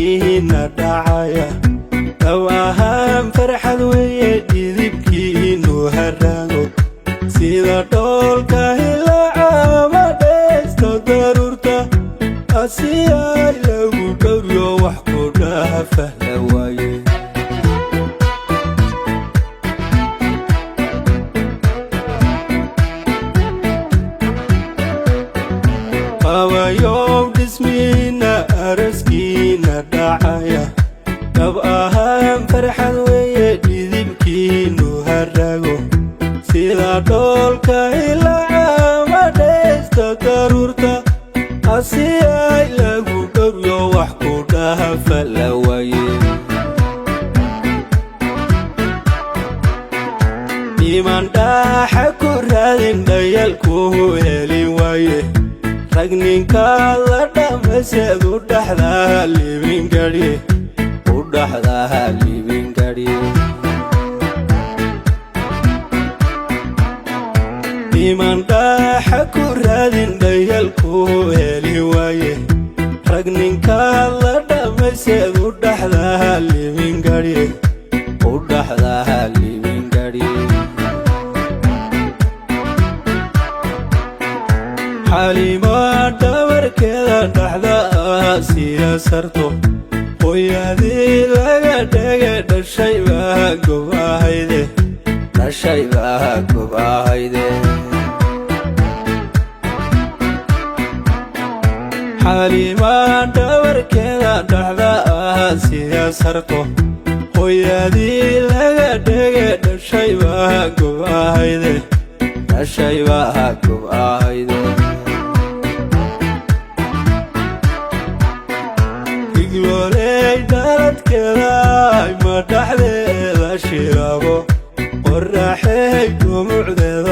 dareenkiina dhacaya dhawahaan farxad weeye dhidibkiinu haraago sida dhoolka hilaacama dhaysto daruurta asiyay lagu dhowryo wax ku dhaafa la waaye qawayow dhismiina araskiina dhacaya dhab ahaan farxad weeye dhidibkiinu haraago sida dhoolka hilaacama dhaysto daruurta asiyay lagu dhowryo wax ku dhaafa la waaye iman dhaaxa ku raadin dhayalku heli waaye rag ninkaad la dhammayseed u dhaxdaa libingari iman dhaaxa ku raadin dhayalku heli waaye rag ninkaad la dhammayseed u dhaxdaa libingari xalimo dhabarkeeda dhaxda siya sarto hooyadii laga dhege dhashay baa gob ahayde xalimo dhabarkeeda dhaxda siya sarto hooyadii laga dhege dhashay baa gob ahayde iglooley dhaladkeeda ma dhaxdeeda shiraabo qorraxey gumucdeeda